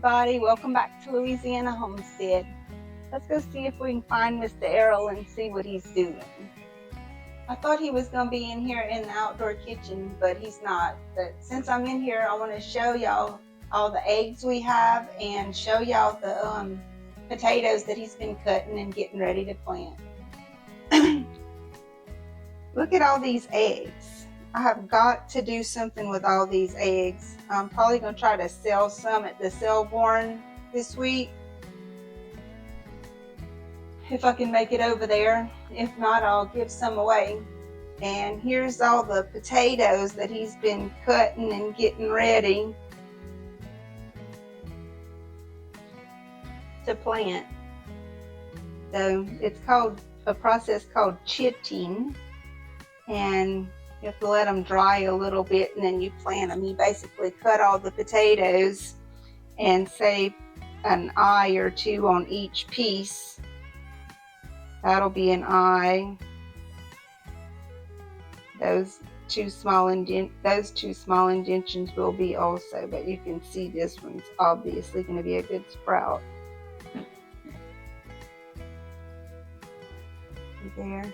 everybody, welcome back to Louisiana Homestead. Let's go see if we can find Mr. Errol and see what he's doing. I thought he was going to be in here in the outdoor kitchen, but he's not. But since I'm in here, I want to show y'all all the eggs we have and show y'all the potatoes that he's been cutting and getting ready to plant. Look at all these eggs. I have got to do something with all these eggs. I'm probably going to try to sell some at the Selborne this week, if I can make it over there. If not, I'll give some away. And here's all the potatoes that he's been cutting and getting ready to plant. So it's called a process called chitting, and you have to let them dry a little bit and then you plant them. You basically cut all the potatoes and save an eye or two on each piece. That'll be an eye. Those two small indentions will be also, but you can see this one's obviously going to be a good sprout. There.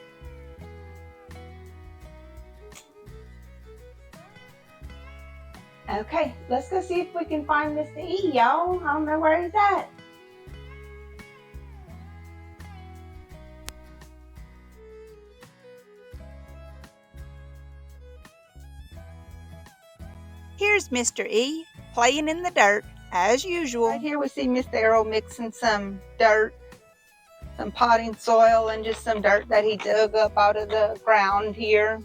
Okay, let's go see if we can find Mr. E, y'all. I don't know where he's at. Here's Mr. E, playing in the dirt, as usual. Right here we see Mr. Errol mixing some dirt, some potting soil, and just some dirt that he dug up out of the ground here.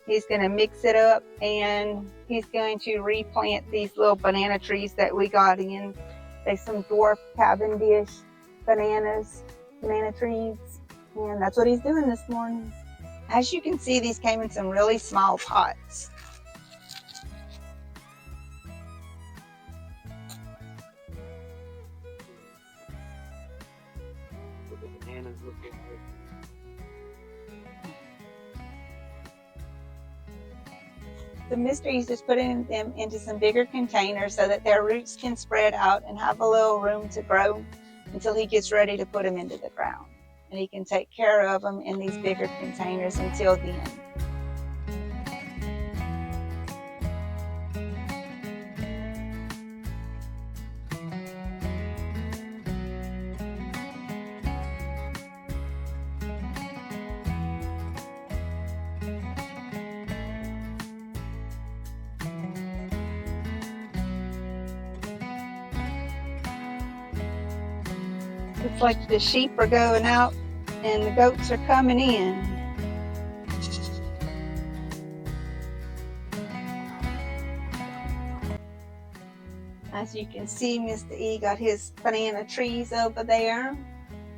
He's going to mix it up and he's going to replant these little banana trees that we got in. There's some Dwarf Cavendish banana trees, and that's what he's doing this morning. As you can see, these came in some really small pots. What the bananas look like. The mystery is just putting them into some bigger containers so that their roots can spread out and have a little room to grow until he gets ready to put them into the ground. And he can take care of them in these bigger containers until then. It's like the sheep are going out and the goats are coming in. As you can see, Mr. E got his banana trees over there.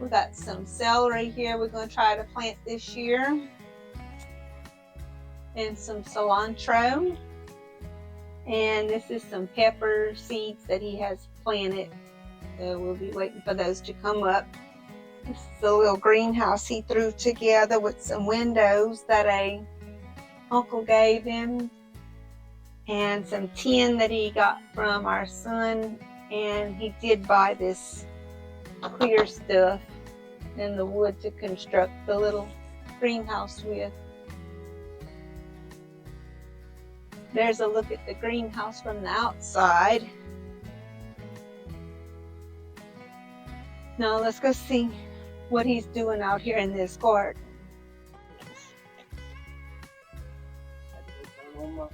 We got some celery here we're going to try to plant this year. And some cilantro. And this is some pepper seeds that he has planted. So we'll be waiting for those to come up. This is a little greenhouse he threw together with some windows that a uncle gave him, and some tin that he got from our son. And he did buy this clear stuff and the wood to construct the little greenhouse with. There's a look at the greenhouse from the outside. Now let's go see what he's doing out here in this garden. What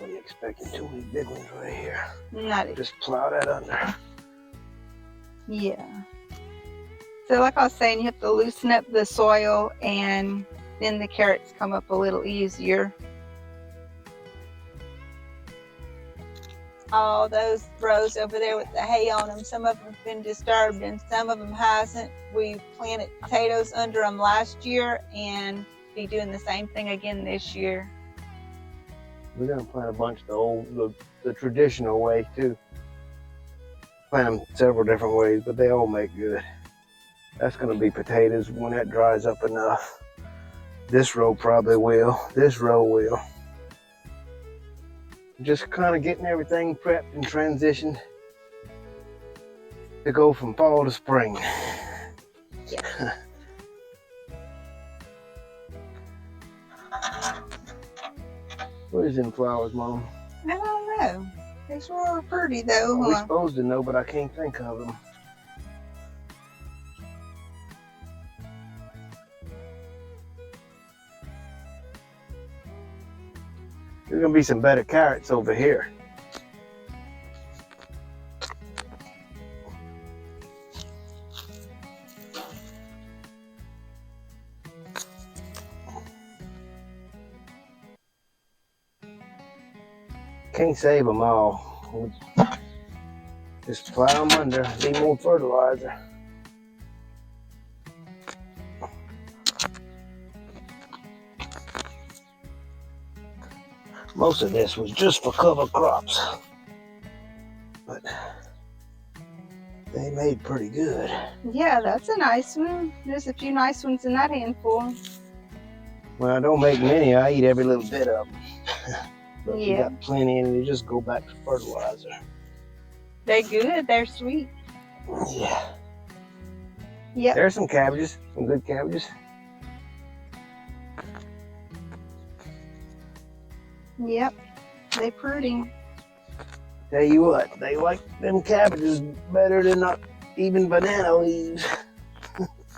are you expecting? Too many big ones right here. Not just plow that under. Yeah. So like I was saying, you have to loosen up the soil and then the carrots come up a little easier. All those rows over there with the hay on them, some of them have been disturbed and some of them hasn't. We planted potatoes under them last year and be doing the same thing again this year. We're gonna plant a bunch of the traditional way too. Plant them several different ways, but they all make good. That's gonna be potatoes when that dries up enough. This row probably will. This row will. Just kind of getting everything prepped and transitioned to go from fall to spring. Yeah. What is in flowers, Mom? I don't know. These were pretty though. We're supposed to know, but I can't think of them. There's gonna be some better carrots over here. Can't save them all. Just plow them under, need more fertilizer. Most of this was just for cover crops, but they made pretty good. Yeah, that's a nice one. There's a few nice ones in that handful. Well, I don't make many, I eat every little bit of them. But we Yeah. got plenty and they just go back to fertilizer. They're good. They're sweet. Yeah. Yep. There's some cabbages, some good cabbages. Yep. They're pretty. Tell you what, they like them cabbages better than not even banana leaves.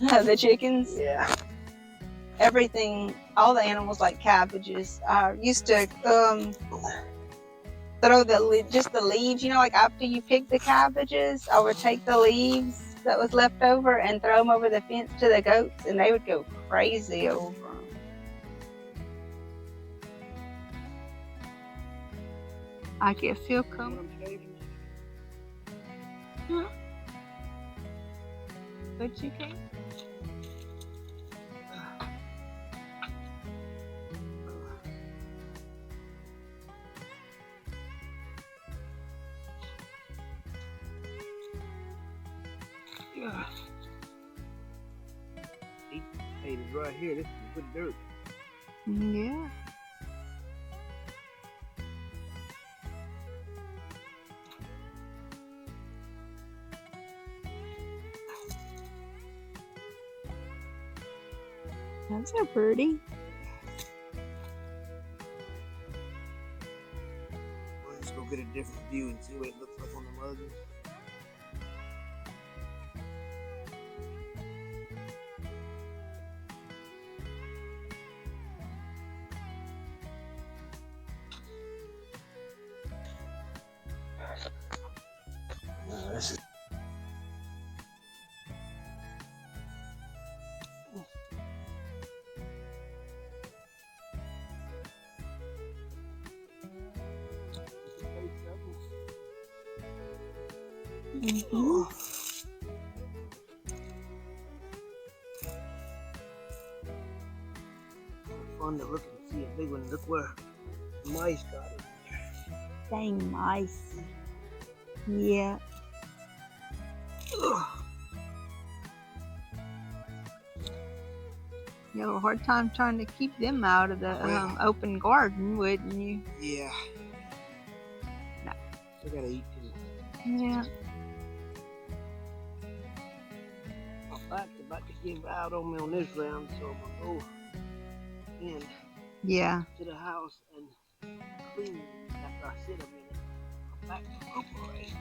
The chickens. Yeah. Everything, all the animals like cabbages. I used to throw just the leaves, you know, like after you pick the cabbages, I would take the leaves that was left over and throw them over the fence to the goats, and they would go crazy over them. I guess he'll come. Huh? But you can't. These potatoes right here, this is good dirt. Yeah. Those are pretty. Let's go get a different view and see what it looks like on the others. This is fun to look and see a big one. Look where the mice got it. Dang mice. Yeah. You have a hard time trying to keep them out of the open garden, wouldn't you? Yeah. No. They gotta eat too. Yeah. My back's about to give out on me on this round, so I'm gonna go in Yeah. to the house and clean after I sit a minute. My back's recuperate.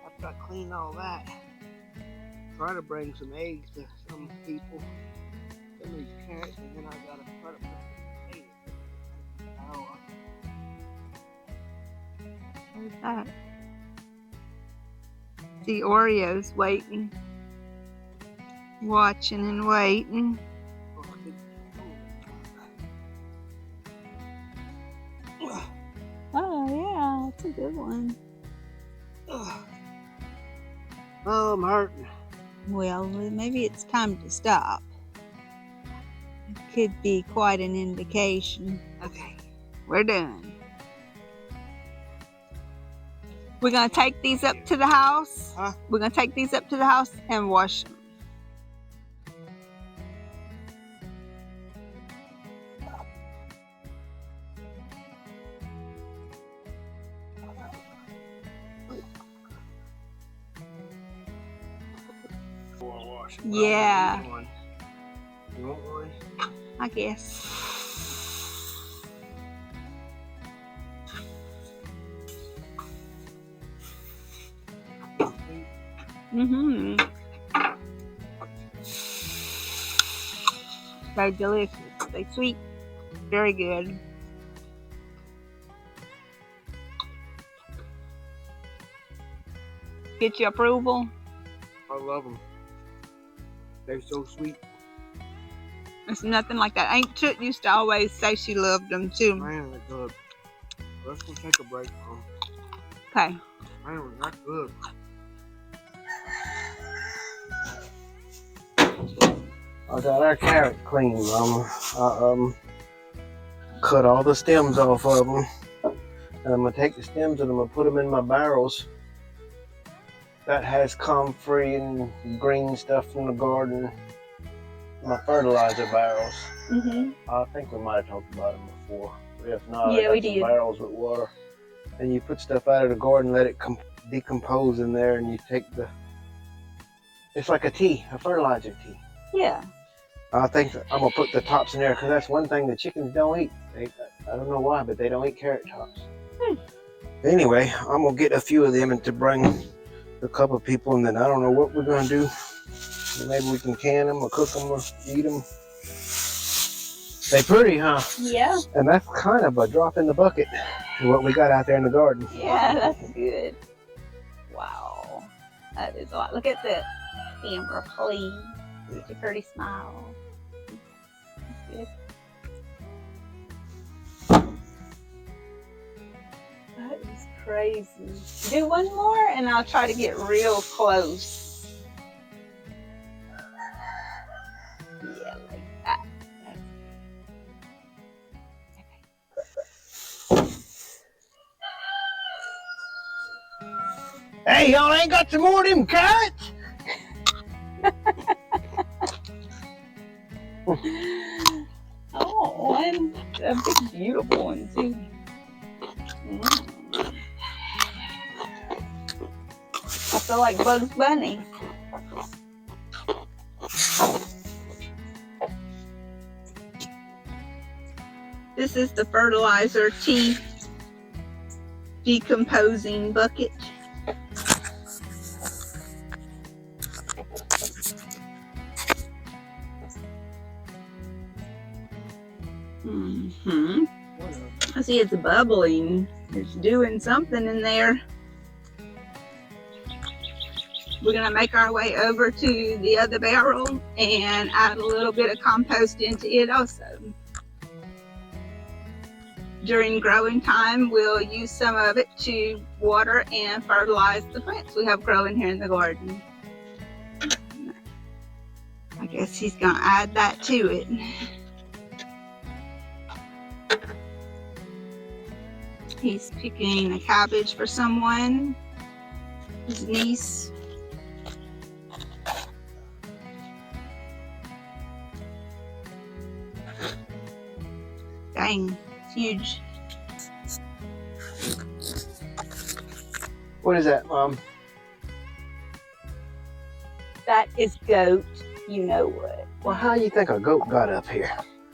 After I clean all that, try to bring some eggs to some people. Some of these carrots, and then I gotta cut up some potatoes. Where's that? The Oreos waiting. Watching and waiting. Oh yeah, that's a good one. Oh, I'm hurting. Well, maybe it's time to stop. It could be quite an indication. Okay, we're done. We're gonna take these up to the house. Huh? We're gonna take these up to the house and wash them. before I wash it. Yeah. You want one? I guess. Mm-hmm. They're delicious. They sweet. Very good. Get your approval? I love them. They're so sweet. It's nothing like that. Aunt Toot used to always say she loved them too. Man, they're good. Let's go take a break, Mom. Okay. Man, that's good. I got our carrot clean, Mama. I cut all the stems off of them. And I'm going to take the stems and I'm going to put them in my barrels. That has comfrey and green stuff from the garden. My fertilizer barrels. I think we might have talked about them before. But if not, yeah, I got we some did. barrels with water. And you put stuff out of the garden, let it decompose in there, and you take it's like a tea, a fertilizer tea. Yeah. I think I'm going to put the tops in there because that's one thing the chickens don't eat. I don't know why, but they don't eat carrot tops. Anyway, I'm going to get a few of them and to bring a couple of people, and then I don't know what we're going to do. Maybe we can can them or cook them or eat them. They pretty, huh? Yeah. And that's kind of a drop in the bucket of what we got out there in the garden. Yeah, that's good. Wow. That is a lot. Look at the camera, please. It's a pretty smile. That's good. That is crazy. Do one more and I'll try to get real close. Yeah, like that. Hey, y'all ain't got some more of them carrots? Oh, and a big beautiful one too. I feel like Bugs Bunny. This is the fertilizer tea decomposing bucket. I see it's bubbling. It's doing something in there. We're gonna make our way over to the other barrel and add a little bit of compost into it also. During growing time, we'll use some of it to water and fertilize the plants we have growing here in the garden. I guess he's gonna add that to it. He's picking a cabbage for someone, his niece. Dang, it's huge. What is that, Mom? That is goat, you know what. Well, how do you think a goat got up here?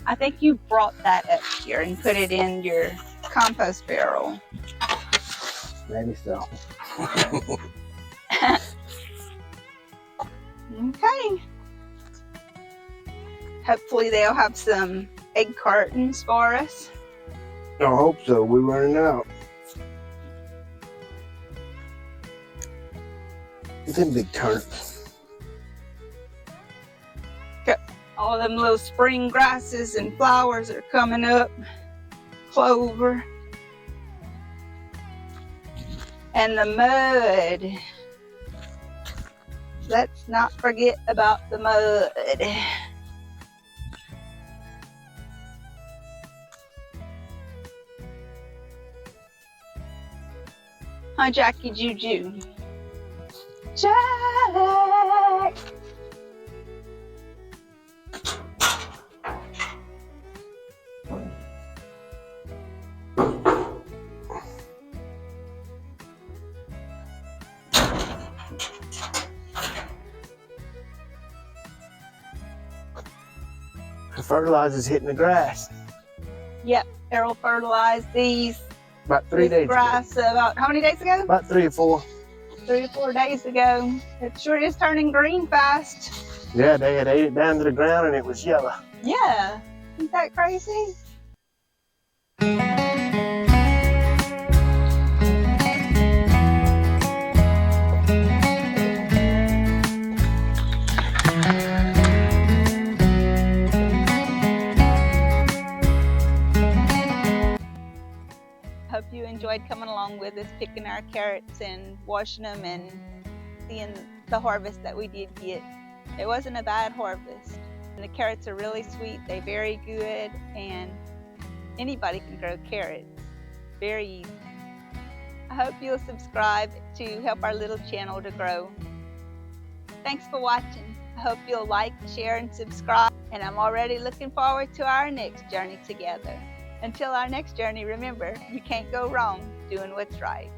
I think you brought that up here and put it in your compost barrel. Maybe so. Okay. Hopefully they'll have some egg cartons for us. I hope so. We're running out. Them big turnips. All them little spring grasses and flowers are coming up. Clover. And the mud. Let's not forget about the mud. Hi, Jackie Juju. Jack! fertilizer's hitting the grass. Yep, Errol fertilized these. About 3 days grass ago. about how many days ago? About 3 or 4. 3 or 4 days ago. It sure is turning green fast. Yeah, they had ate it down to the ground and it was yellow. Yeah, isn't that crazy? Hope you enjoyed coming along with us, picking our carrots and washing them and seeing the harvest that we did get. It wasn't a bad harvest. And the carrots are really sweet, they're very good, and anybody can grow carrots. Very easy. I hope you'll subscribe to help our little channel to grow. Thanks for watching. I hope you'll like, share, and subscribe. And I'm already looking forward to our next journey together. Until our next journey, remember, you can't go wrong doing what's right.